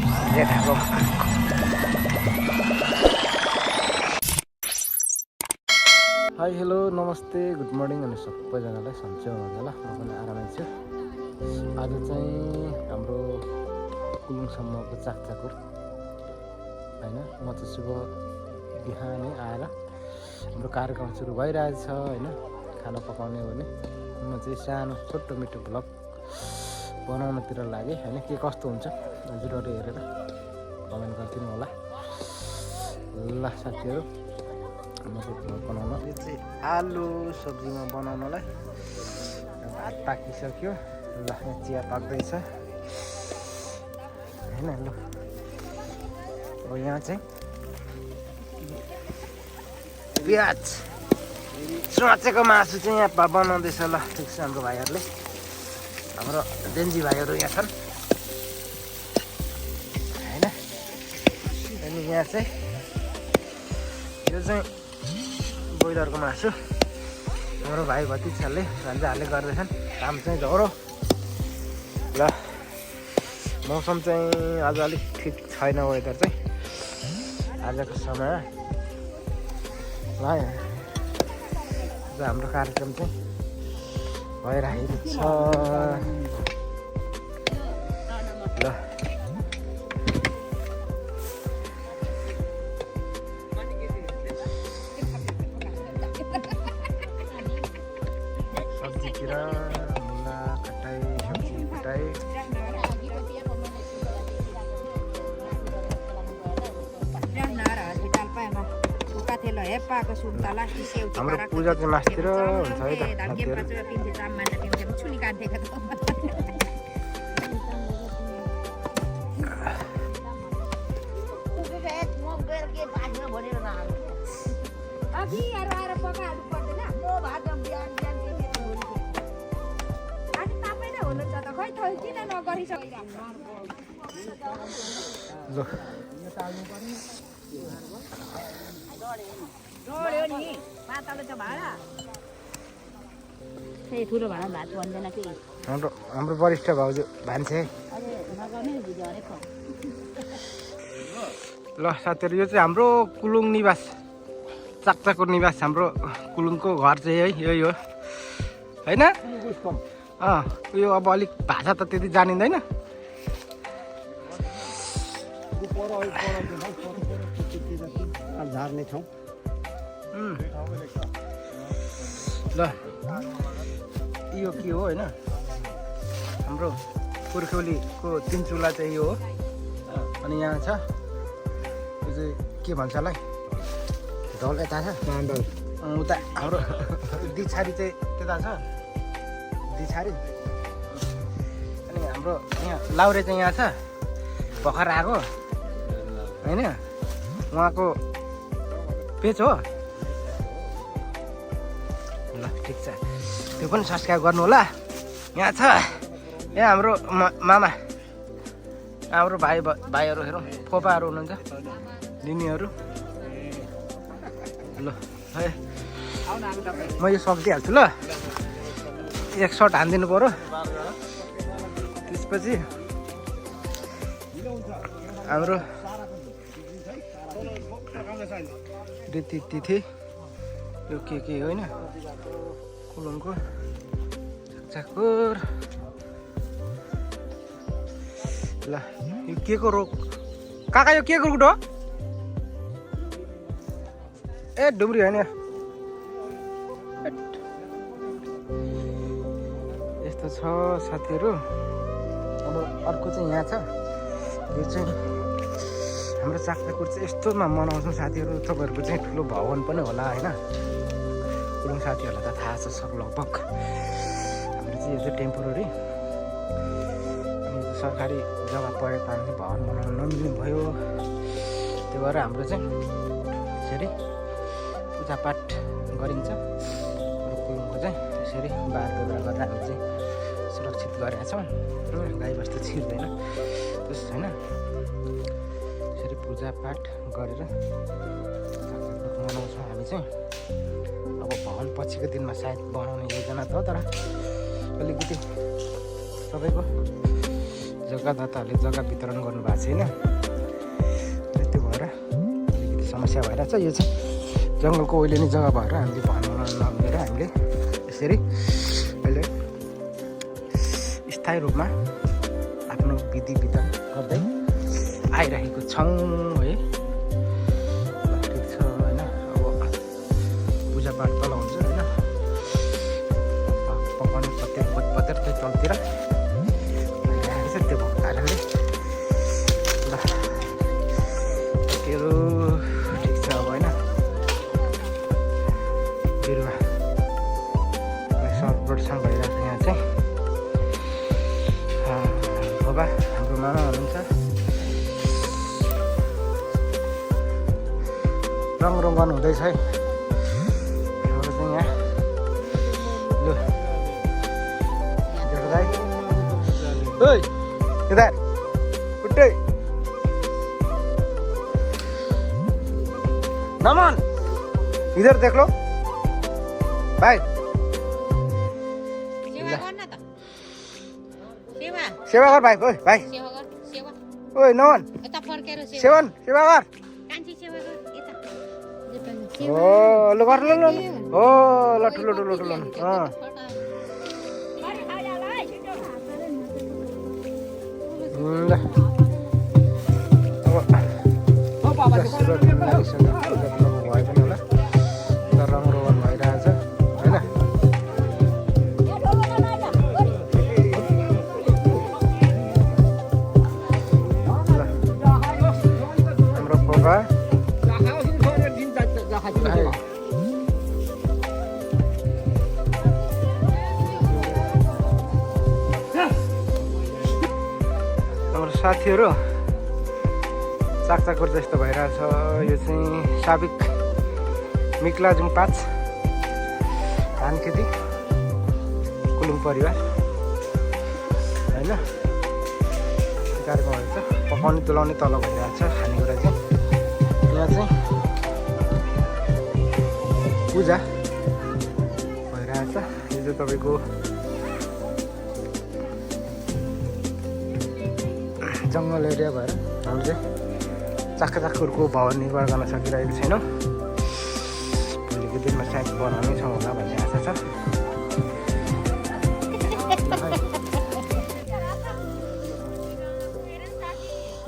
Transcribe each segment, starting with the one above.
जेठाको hi hello नमस्ते good morning अनि सबैजनालाई सन्चै हुनुहुन्छ होला। म पनि आरामै छु। आज चाहिँ हाम्रो कुलुङसम्मको चाकचाकुर होइन। म चाहिँ सुबह बिहानै आएर हाम्रो कार्यक्रम सुरु भइरहेछ होइन, खाना पकाउने हो भने म चाहिँ सानो छोटो मिठो भ्लग बनाउनतिर लागेँ होइन। के कस्तो हुन्छ हजुरहरू हेरेर कमेन्ट गरिदिनु होला। ल साथीहरू, म चाहिँ भ्लग बनाउन यो चाहिँ आलु सब्जीमा बनाउनलाई भात पाकिसक्यो। ल यहाँ चिया पाक्दैछ होइन। ल अब यहाँ चाहिँ प्याज सोचेको मासु चाहिँ यहाँ बनाउँदैछ। ल ठिक छ, हाम्रो भाइहरूले हाम्रो डेन्जी भाइहरू यहाँ छन् होइन। अनि यहाँ चाहिँ यो चाहिँ ब्रोइलरको मासु हाम्रो भाइ भतिजाहरूले भान्जाहरूले गर्दैछन्। काम चाहिँ झोरो। ल मौसम चाहिँ आज अलिक ठिक छैन, वेदर चाहिँ आजको समय। ल हाम्रो कार्यक्रम चाहिँ भइरहेको छ। ल सब्जीतिर मुला कटाइ सब्जी कटाइ हाम्रो पूजा चाहिँ मासतिर हुन्छ है त साथीहरू। हाम्रो वरिष्ठ भाउजू भान्से। ल साथीहरू, यो चाहिँ हाम्रो कुलुङ निवास चाकचाकुर निवास। हाम्रो कुलुङको घर चाहिँ यही हो होइन। यो अब अलिक भाषा त त्यति जानिँदैन। झार्ने ठाउँ ल यो के हो होइन, हाम्रो पुर्ख्यौलीको तिन चुला चाहिँ यो हो। अनि यहाँ छ यो चाहिँ के भन्छ होला ढोल यता छ, उता हाम्रो दिछारी चाहिँ त्यता छ दिछारी। अनि हाम्रो यहाँ लाउरे चाहिँ यहाँ छ भर्खर आएको होइन, उहाँको पेज हो। ल ठिक छ, त्यो पनि सब्सक्राइब गर्नु होला। यहाँ छ यहाँ हाम्रो मामा, हाम्रो भाइहरू हेरौँ फोपाहरू हुनुहुन्छ दिनीहरू। ल है म यो सक्दिहाल्छु। ल एक सर्ट हानिदिनु पऱ्यो। त्यसपछि हाम्रो रीति यो के होइन कुलुङको चाकचाकुर। ल यो के को रोग काका, यो के को रुट हो? ए डुब्री होइन, यस्तो छ साथीहरू। अब अर्को चाहिँ यहाँ छ, यो चाहिँ हाम्रो चाकचाकुर चाहिँ यस्तोमा मनाउँछौँ साथीहरू। तपाईँहरूको चाहिँ ठुलो भवन पनि होला होइन, कुलुङ साथीहरूलाई त थाहा छ सब लगभग। हाम्रो चाहिँ यो चाहिँ टेम्पोररी, अनि सरकारी जग्गा परेको कारणले भवन बनाउन नमिल्ने भयो। त्यो भएर हाम्रो चाहिँ यसरी पूजापाठ गरिन्छ। कुलुङको चाहिँ त्यसरी बार बेहोरा गरेर हामी चाहिँ सुरक्षित गरेका छौँ। गाईबस्तु छिर्दैन त्यस होइन। यसरी पूजापाठ गरेर मनाउँछौँ हामी चाहिँ। अब भवन पछिको दिनमा सायद बनाउने योजना छ, तर अलिकति सबैको जग्गादाताहरूले जग्गा वितरण गर्नुभएको छैन, त्यो भएर अलिकति समस्या भइरहेछ। यो चाहिँ जङ्गलको ओइलिने जग्गा भएर हामीले भन्न नमिलेर हामीले यसरी अहिले स्थायी रूपमा आफ्नो विधि विधान गर्दै आइरहेको छौँ है। ठिक छ होइन, अब पूजापाठ तल हुन्छ होइन, पकाउने पत्यार त्यही तलतिर आइरहेको छ। त्यो भएको कारणले ल त्यो ठिक छ अब होइन। बिरुवा सर्वप्रदर्शन भइरहेको छ यहाँ चाहिँ। बाबा हाम्रो मामा हुनुहुन्छ, रङ रङ्गन हुँदैछ है हाम्रो चाहिँ यहाँ। लु दाइ ओइ इधर उठ्दै नमन इधर देख लो भाइ। सेवा गर भाइ, ओइ भाइ ओइ नमन सेवा गर। ओ ल गर ल ओ ल ठुलो ठुलो ठुलो ल भयो पनि होला, रङ रोगन भइरहेछ होइन। हाम्रो फोका हाम्रो साथीहरू चाकचाकर जस्तो भइरहेछ। यो चाहिँ साबिक मिक्लाजुङ 5 धान खेती कुलुङ परिवार होइन। कार्यक्रमहरू छ, पकाउने तुलाउने तल भइरहेछ। खानेकुरा चाहिँ यहाँ चाहिँ पूजा भइरहेछ। यो चाहिँ तपाईँको जङ्गल एरिया भएर हामीले चाकचाकहरूको भवन निर्माण गर्न सकिरहेको छैनौँ। भोलिको दिनमा सायद बनाउनेछौँ होला भन्ने आशा छ।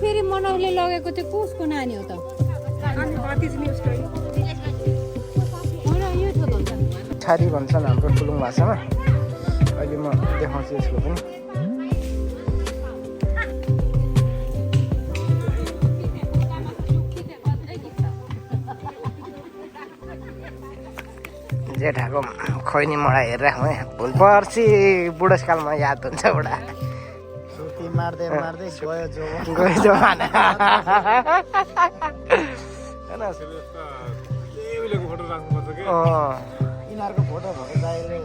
फेरि मनौले लगेको त्यो कसको नानी हो त? छारी भन्छन् हाम्रो कुलुङ भाषामा। अहिले म देखाउँछु यसको पनि। जेठाको खैनी मडा हेरेर है, भोलि पर्सि बुढेसकालमा याद हुन्छ बुढा मार्दै मार्दै गयो जमाना यिनीहरूको फोटो भएको दाइले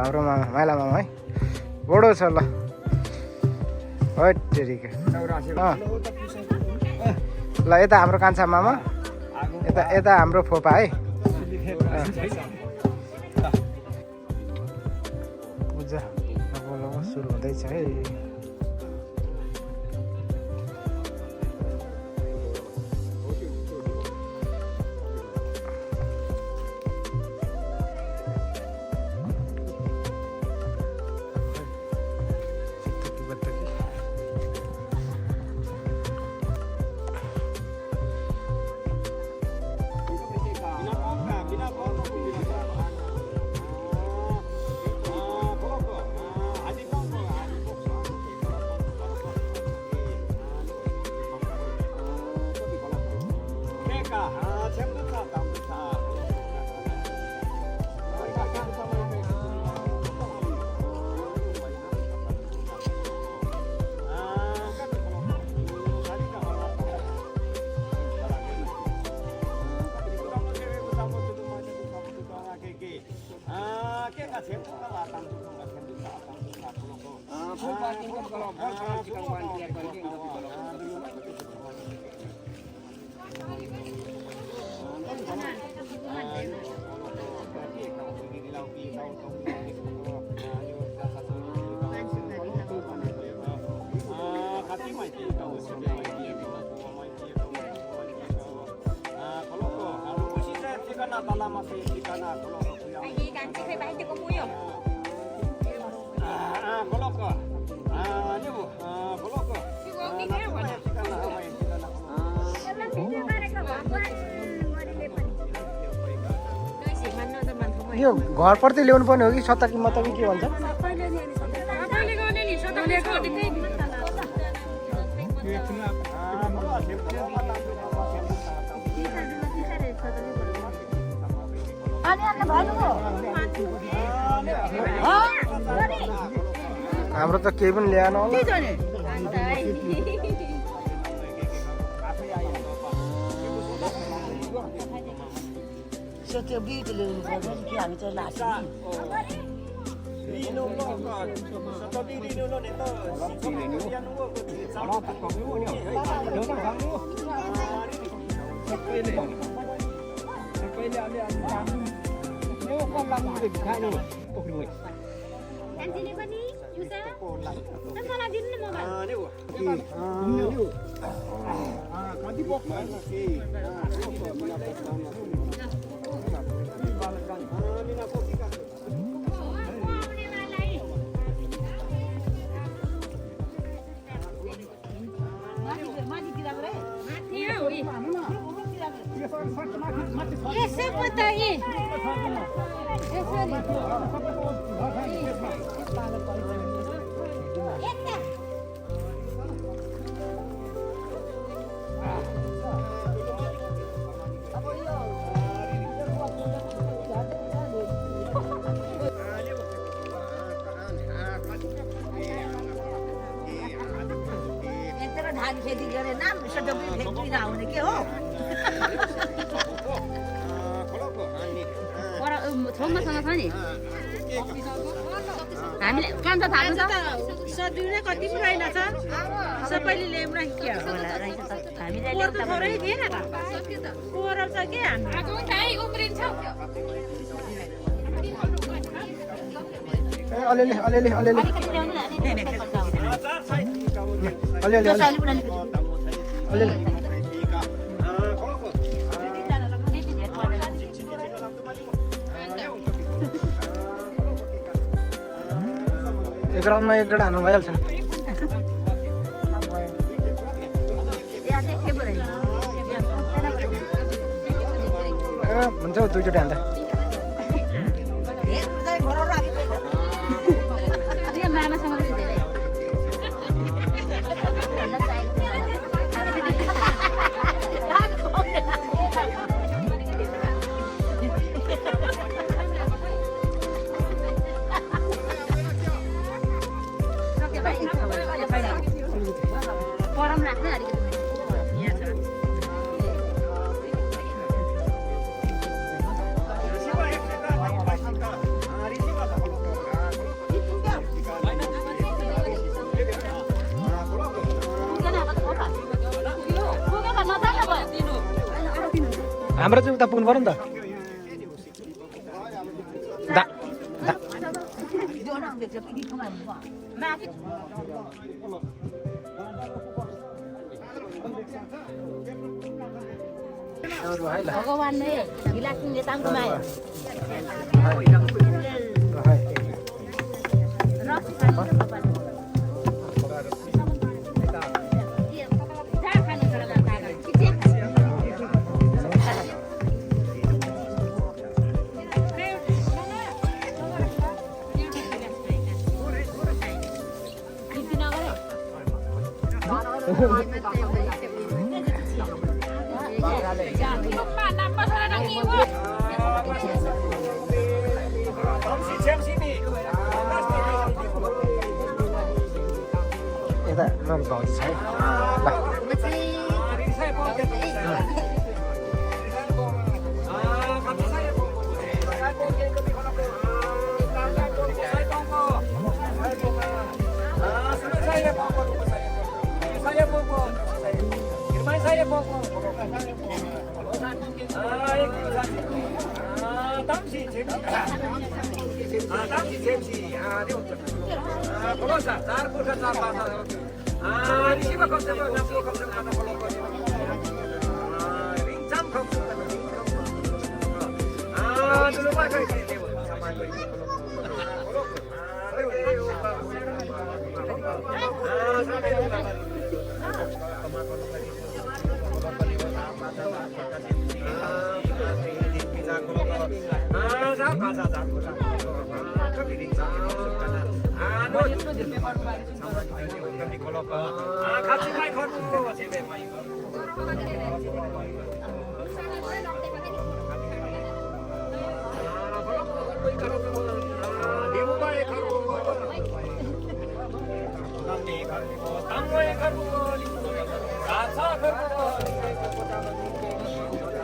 हाम्रो मामा माइला मामा है, बडो छ ल हटेरिका। ल यता हाम्रो कान्छा मामा, यता हाम्रो फोपा है। पूजा अब सुरु हुँदैछ है। यो घरप्रति ल्याउनु पर्ने हो कि सत्तरी मतलब के भन्छ हाम्रो त केही पनि ल्याएन होला त्यो बिट ल्याउनु पर्छ कि हामी चाहिँ लाग्छ Ese puta ahí. धान खेती गरेन सटोपी फ्याक्ट्री नहुने के हो छोमासँग छ नि हामीले काम त थाहा छ सदुले कति पनि रहेनछ सबैले ल्याउँ र के होला रहेछ त हामीले ल्याउँ त थोरै थिएन त कोरल छ के हाम्रो उम्रिन्छ अलिअलि अलिअलि अलिअलि अलिअलि अलिअलि एक राउन्डमा एक डेढ हाल्नु भइहाल्छ नि हुन्छ दुईचोटि हाल्दा मामासँग धेरै परम राख्ने अलिकति हाम्रो चाहिँ उता पुग्नु पर्यो नि त भगवान ने गिलास में ताम कमाए यता मेरो भाउजू छ है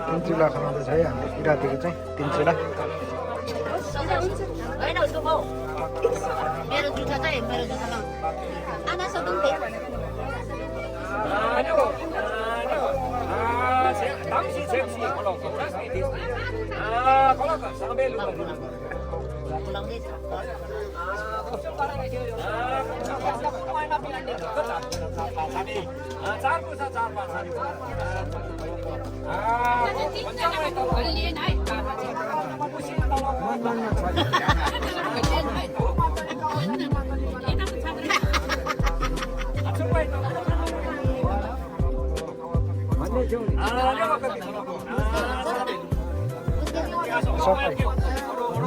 तीन चुला खाँदैछ है हाम्रो किराँतीको चाहिँ 3 चुला होइन उसको बाउ मेरो जुत्ता चाहिँ मेरो जुत्तामा आधा सदन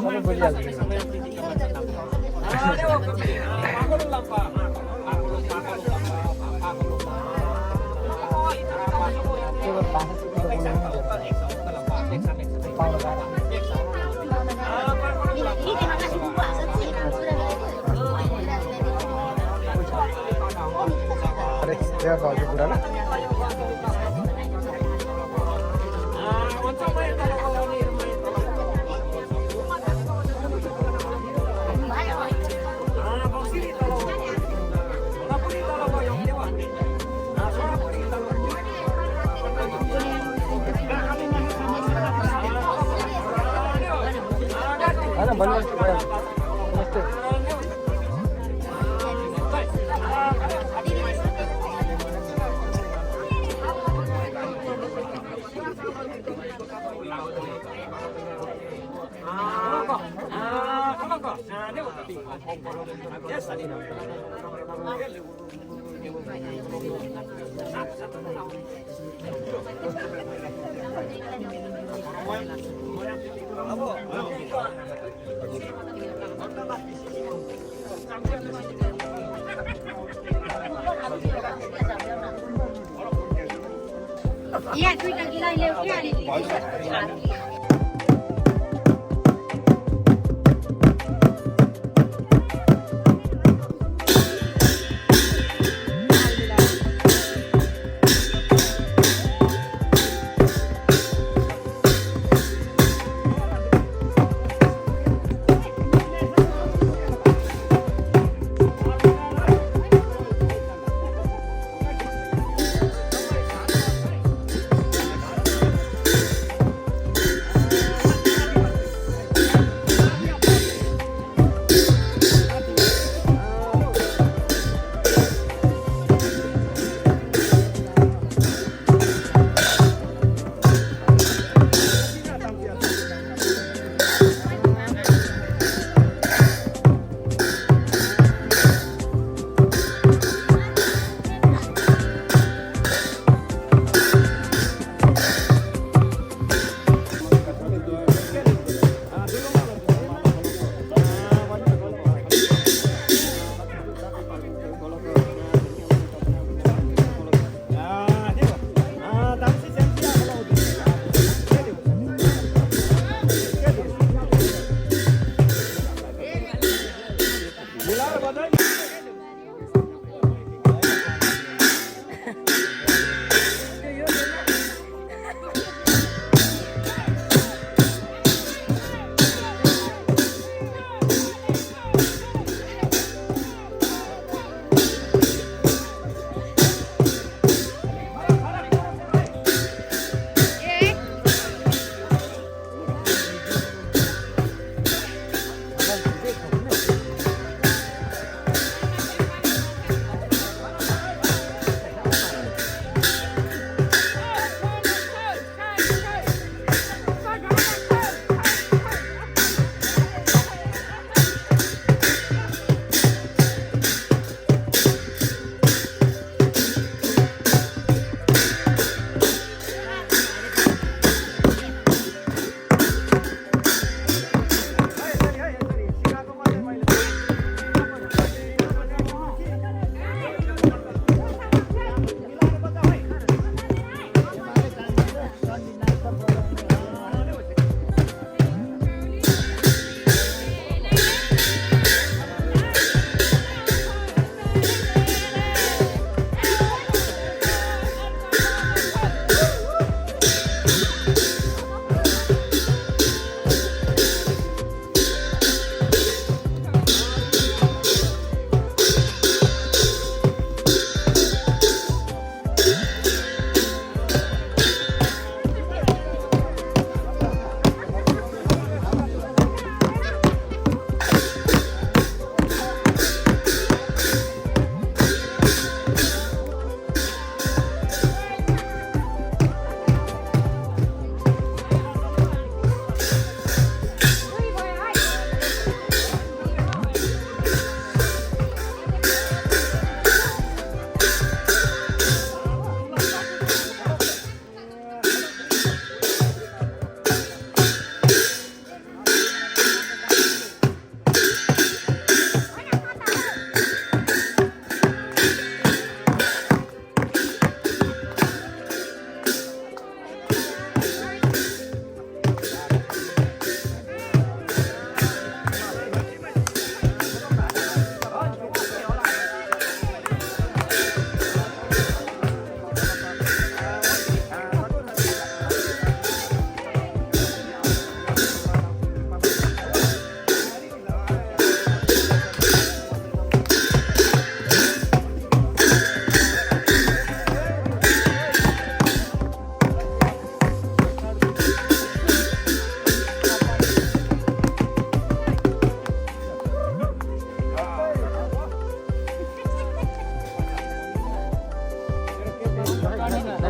सबै बोलिहाल्छ क्या भएको कुरा ल यहाँ दुईटा गिलाइ ल्याऊ क्या अनि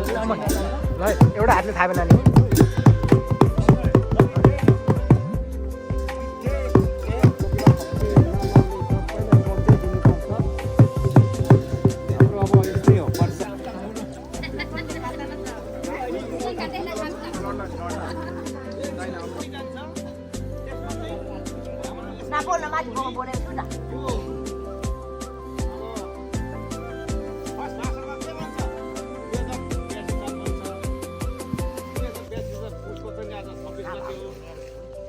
ल एउटा हातले थाहा नानी नबोल्न माथि बोलेको छु त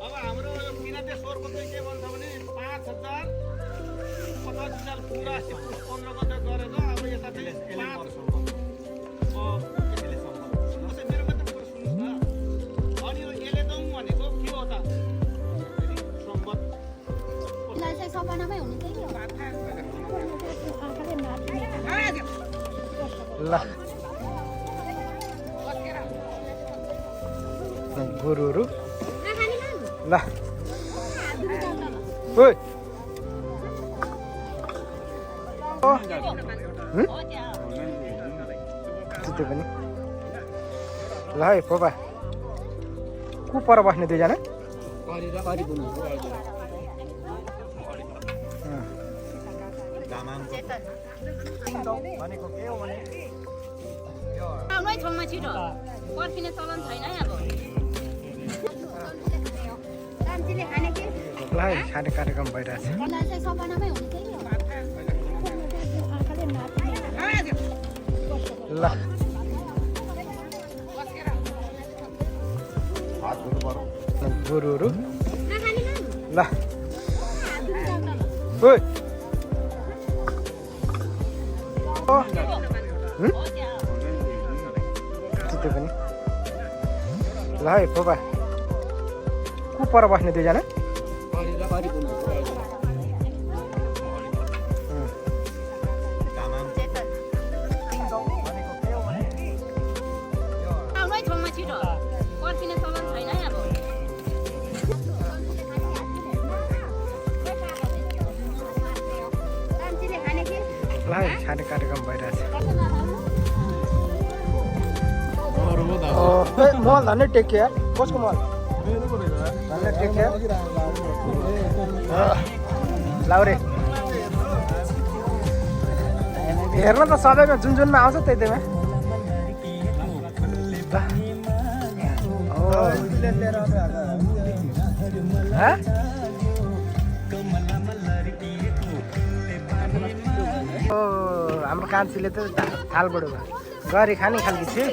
अब हाम्रो यो मिनाते स्वरको चाहिँ के भन्छ भने 5,050 साल पुरा 15 गते गरेर अब यता चाहिँ मेरो मात्र कुरा सुन्नुहोस् न अनि यो एलेदोङ भनेको के हो त सम्बत सपनामै हुनु चाहिँ ल गुरुहरू ल ओइ जित्यो पनि ल है पोपा को पर बस्ने दुईजना भनेको के हो भने आउनै ठाउँमा छिटो पर्खिने चलन छैन है अब कान्छीले खाने के ल है खाने कार्यक्रम भइरहेछ सपनामै हुनु चाहिँ ल गुरुहरू ल ओइ जित्यो पनि ल है पोपा को पर बस्ने दुईजना आउनै ठाउँमा छिटो पर्खिने चलन छैन है अब कान्छीले खाने के ल है खाने कार्यक्रम भइरहेछ मल धन्य टेकिया कसको मल धन्य टेकिया लाउरे हेर्न त सबैमा जुन जुनमा आउँछ त्यही त्यहीमा हाम्रो कान्छीले त थाल बढो गरी खाने खालको थियो